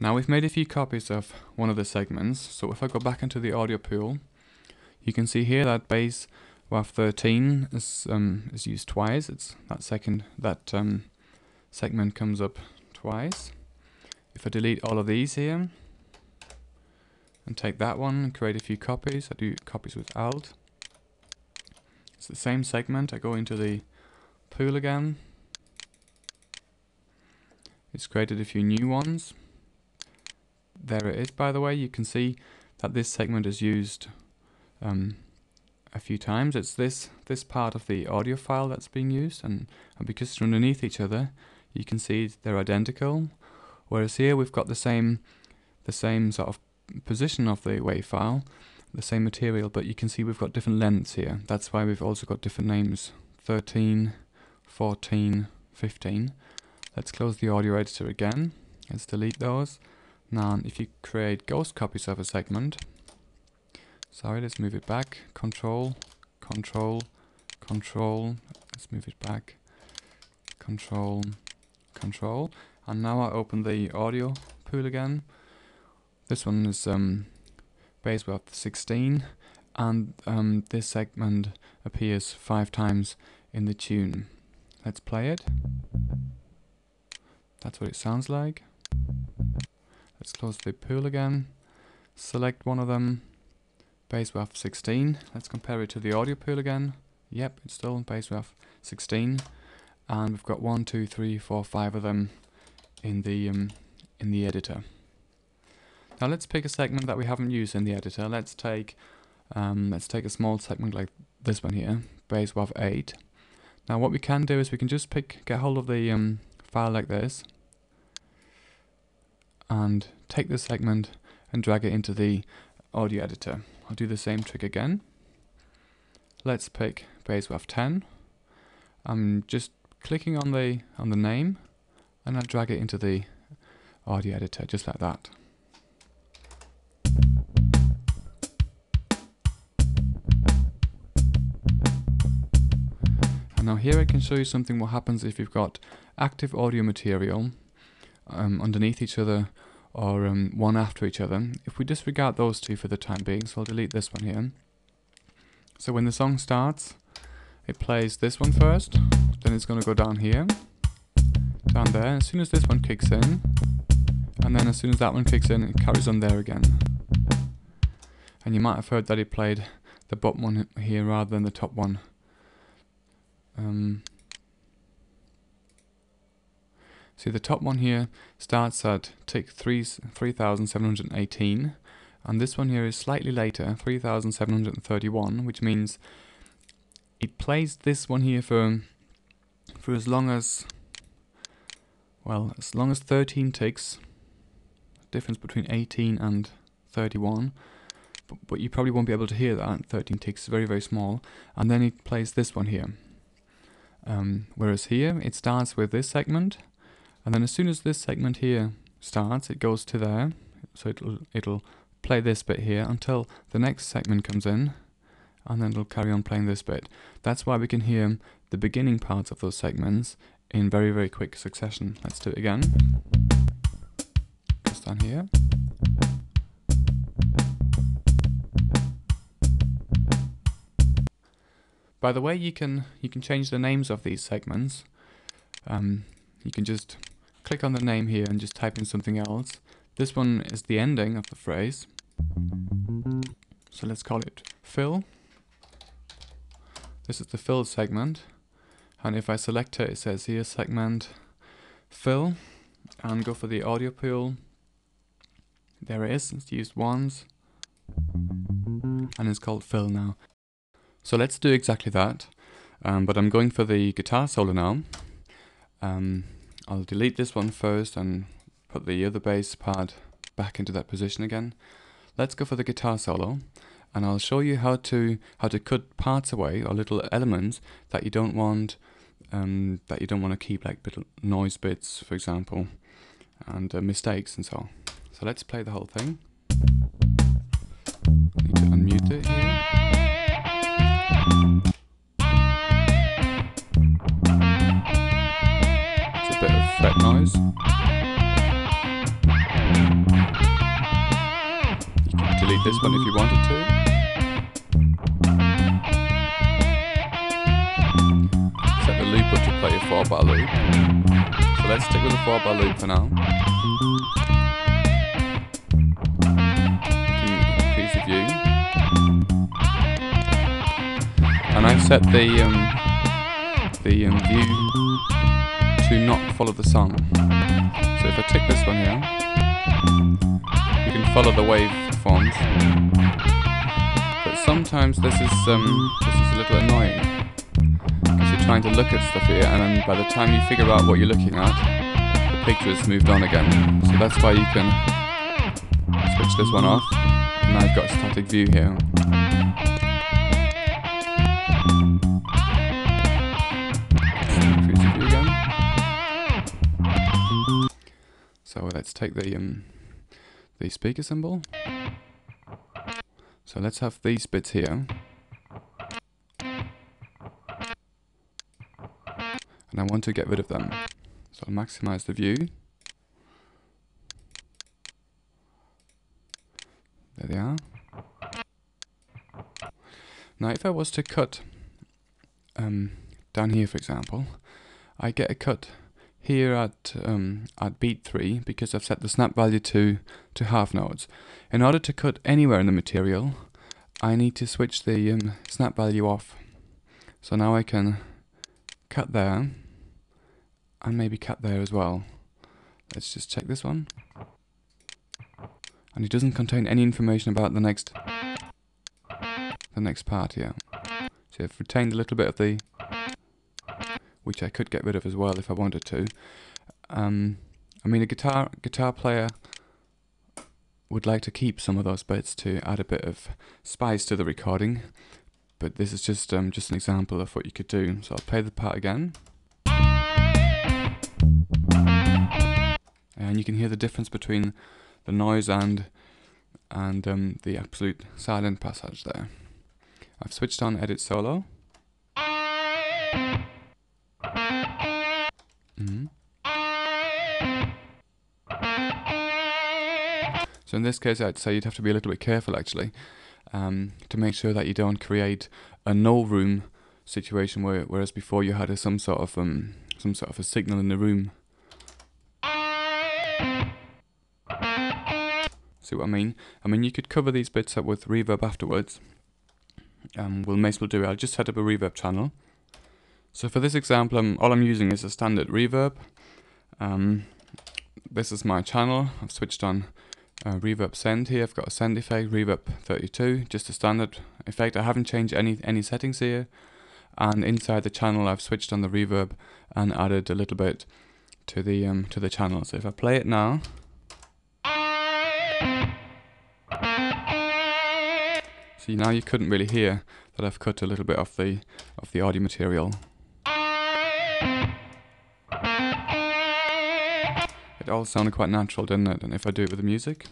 Now we've made a few copies of one of the segments, so if I go back into the audio pool, you can see here that bass WAV 13 is used twice. It's that segment comes up twice. If I delete all of these here and take that one and create a few copies, I do copies with Alt. It's the same segment. I go into the pool again. It's created a few new ones. There it is, by the way. You can see that this segment is used a few times. It's this part of the audio file that's being used, and because they're underneath each other, you can see they're identical. Whereas here we've got the same sort of position of the WAV file, the same material, but you can see we've got different lengths here. That's why we've also got different names: 13, 14, 15. Let's close the audio editor again. Let's delete those. Now, if you create ghost copies of a segment, let's move it back. Control, Control, Control. Let's move it back. Control, Control. And now I open the audio pool again. This one is bass WAV 16, and this segment appears 5 times in the tune. Let's play it. That's what it sounds like. Let's close the pool again. Select one of them. Bass WAV 16. Let's compare it to the audio pool again. Yep, it's still bass WAV 16, and we've got 1, 2, 3, 4, 5 of them in the editor. Now let's pick a segment that we haven't used in the editor. Let's take a small segment like this one here, bass WAV 8. Now what we can do is we can just get hold of the file like this and take this segment and drag it into the audio editor. I'll do the same trick again. Let's pick bass WAV 10. I'm just clicking on the name, and I'll drag it into the audio editor just like that. And now here I can show you something what happens if you've got active audio material underneath each other, or one after each other. If we disregard those two for the time being, so I'll delete this one here. So when the song starts, it plays this one first, then it's going to go down here, down there. As soon as this one kicks in, and then as soon as that one kicks in, it carries on there again. And you might have heard that it played the bottom one here rather than the top one. See, the top one here starts at tick 3718, and this one here is slightly later, 3731, which means it plays this one here for as long as 13 ticks, difference between 18 and 31, but you probably won't be able to hear that. 13 ticks is very, very small, and then it plays this one here. Whereas here it starts with this segment, and then as soon as this segment here starts, it goes to there, so it'll play this bit here until the next segment comes in, and then it'll carry on playing this bit. That's why we can hear the beginning parts of those segments in very, very quick succession. Let's do it again. Just down here. By the way, you can change the names of these segments. You can just click on the name here and just type in something else. This one is the ending of the phrase, so let's call it fill. This is the fill segment, and if I select it, it says here segment fill, and go for the audio pool. There it is, it's used once, and it's called fill now. So let's do exactly that, but I'm going for the guitar solo now. I'll delete this one first and put the other bass part back into that position again. Let's go for the guitar solo, and I'll show you how to cut parts away, or little elements that you don't want to keep, like little noise bits, for example, and mistakes and so on. So let's play the whole thing. I need to unmute it here. It's a bit of fret noise. delete this one if you wanted to. Set the loop up to play a 4-bar loop. So let's stick with the 4-bar loop for now. You can increase the view. And I've set the view to not follow the song. So if I tick this one here, you can follow the waveforms. But sometimes this is a little annoying, because you're trying to look at stuff here, and then by the time you figure out what you're looking at, the picture has moved on again. So that's why you can switch this one off, and now I've got a static view here. Increase the view again. So let's take the speaker symbol. So let's have these bits here. And I want to get rid of them. So I'll maximize the view. There they are. Now if I was to cut down here, for example, I get a cut here at beat 3 because I've set the snap value to half notes. In order to cut anywhere in the material, I need to switch the snap value off. So now I can cut there, and maybe cut there as well. Let's just check this one. And it doesn't contain any information about the next part here. So I've retained a little bit of the, which I could get rid of as well if I wanted to. I mean, a guitar player would like to keep some of those bits to add a bit of spice to the recording, but this is just an example of what you could do. So I'll play the part again, and you can hear the difference between the noise and the absolute silent passage there. I've switched on edit solo. So in this case, I'd say you'd have to be a little bit careful actually, to make sure that you don't create a no room situation whereas before you had some sort of a signal in the room. See what I mean? I mean, you could cover these bits up with reverb afterwards. We'll may as well do it. I'll just set up a reverb channel. So for this example, all I'm using is a standard reverb. This is my channel. I've switched on reverb send here. I've got a send effect, reverb 32, just a standard effect. I haven't changed any settings here. And inside the channel, I've switched on the reverb and added a little bit to the channel. So if I play it now, see, now you couldn't really hear that I've cut a little bit of the audio material. It all sounded quite natural, didn't it? And if I do it with the music,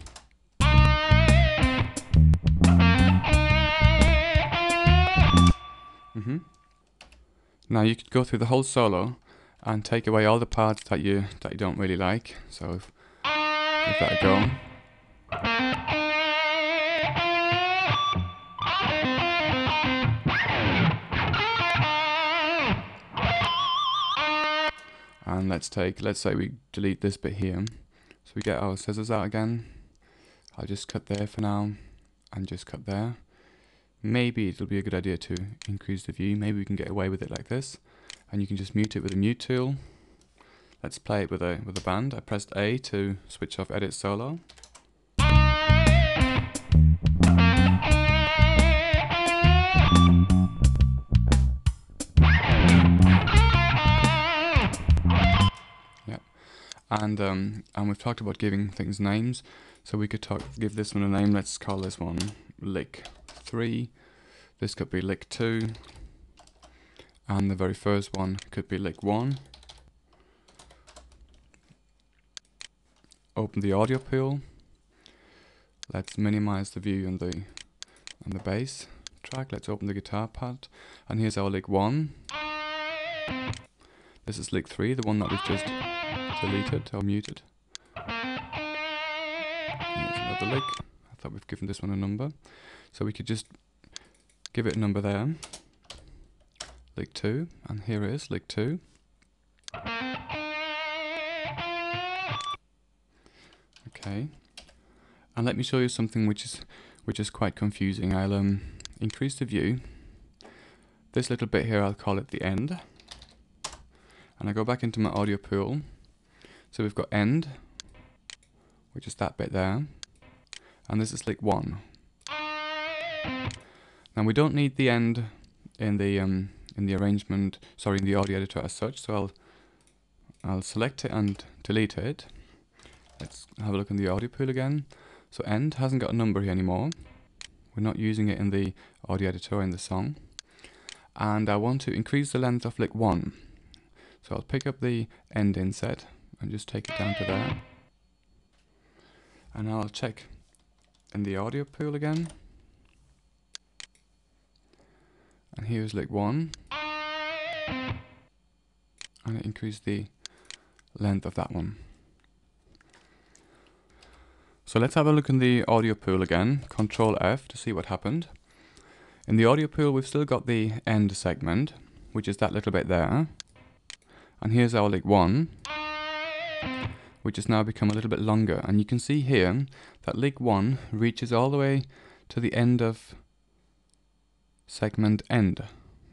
now you could go through the whole solo and take away all the parts that you don't really like. So if that a go. And let's say we delete this bit here. So we get our scissors out again. I'll just cut there for now, and just cut there. Maybe it'll be a good idea to increase the view. Maybe we can get away with it like this. And you can just mute it with a mute tool. Let's play it with a band. I pressed A to switch off edit solo. And we've talked about giving things names, so we could give this one a name. Let's call this one lick 3. This could be lick 2, and the very first one could be lick 1. Open the audio pool. Let's minimize the view on the bass track. Let's open the guitar part, and here's our lick 1. This is lick 3, the one that we've just deleted or muted. Here's another lick. I that we've given this one a number. So we could just give it a number there, lick 2, and here it is, lick 2. Okay, and let me show you something which is quite confusing. I'll increase the view. This little bit here, I'll call it the end, and I go back into my audio pool. So we've got end, which is that bit there, and this is lick 1. Now we don't need the end in the arrangement, sorry, in the audio editor as such. So I'll select it and delete it. Let's have a look in the audio pool again. So end hasn't got a number here anymore. We're not using it in the audio editor or in the song. And I want to increase the length of lick 1. So I'll pick up the end inset and just take it down to there. And I'll check in the audio pool again. And here's lick 1. And it increased the length of that one. So let's have a look in the audio pool again, Control F to see what happened. In the audio pool we've still got the end segment, which is that little bit there. And here's our lick 1, which has now become a little bit longer. And you can see here that lick 1 reaches all the way to the end of segment end,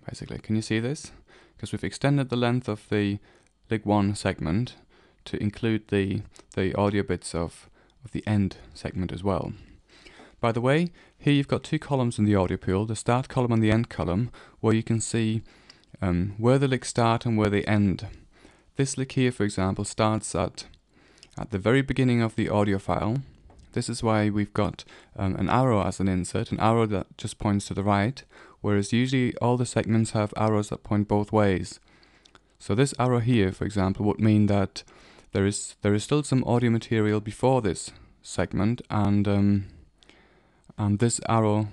basically. Can you see this? Because we've extended the length of the lick 1 segment to include the audio bits of the end segment as well. By the way, here you've got two columns in the audio pool, the start column and the end column, where you can see where the licks start and where they end. This lick here, for example, starts at the very beginning of the audio file. This is why we've got an arrow as an insert, an arrow that just points to the right, whereas usually all the segments have arrows that point both ways. So this arrow here, for example, would mean that there is still some audio material before this segment, and this arrow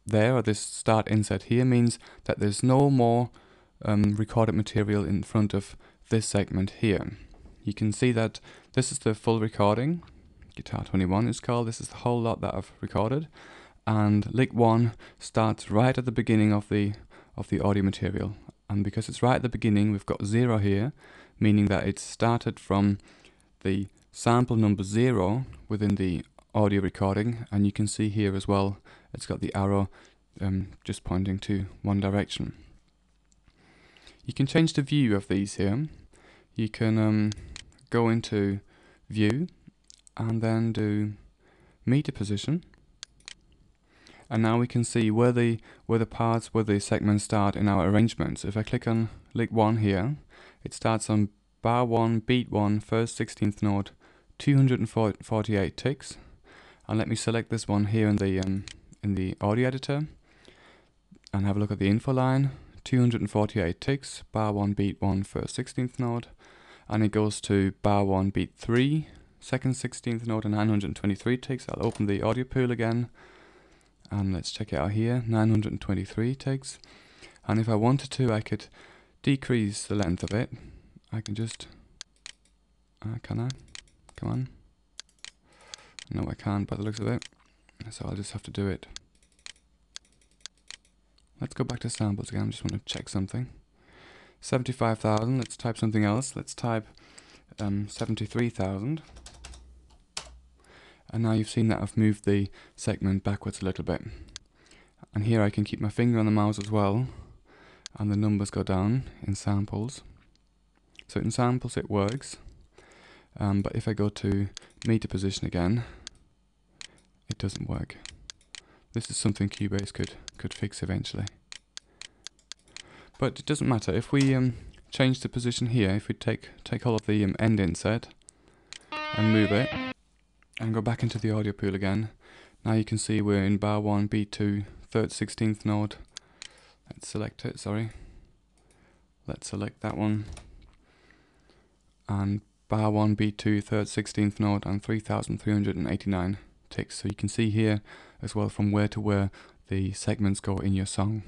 there, or this start inset here, means that there's no more recorded material in front of this segment here. You can see that this is the full recording. Guitar 21 is called. This is the whole lot that I've recorded, and lick 1 starts right at the beginning of the audio material. And because it's right at the beginning, we've got 0 here, meaning that it's started from the sample number 0 within the audio recording. And you can see here as well, it's got the arrow just pointing to one direction. You can change the view of these here. You can go into view and then do meter position. And now we can see where the parts, where the segments start in our arrangements. If I click on lick 1 here, it starts on bar 1, beat 1, first 16th note, 248 ticks. And let me select this one here in the audio editor and have a look at the info line. 248 ticks, bar 1, beat 1, first 16th note, and it goes to bar 1, beat 3, second 16th note, and 923 ticks. I'll open the audio pool again, and let's check it out here, 923 ticks. And if I wanted to, I could decrease the length of it. I can just, can I? Come on. No, I can't by the looks of it, so I'll just have to do it. Let's go back to samples again. I just want to check something. 75,000, let's type something else. Let's type 73,000. And now you've seen that I've moved the segment backwards a little bit. And here I can keep my finger on the mouse as well, and the numbers go down in samples. So in samples it works, but if I go to meter position again, it doesn't work. This is something Cubase could fix eventually. But it doesn't matter. If we change the position here, if we take hold of the end inset and move it, and go back into the audio pool again, now you can see we're in bar 1, beat 2, third 16th note. Let's select it, sorry. Let's select that one. And bar 1, beat 2, third 16th note, and 3,389 ticks. So you can see here as well from where to where the segments go in your song.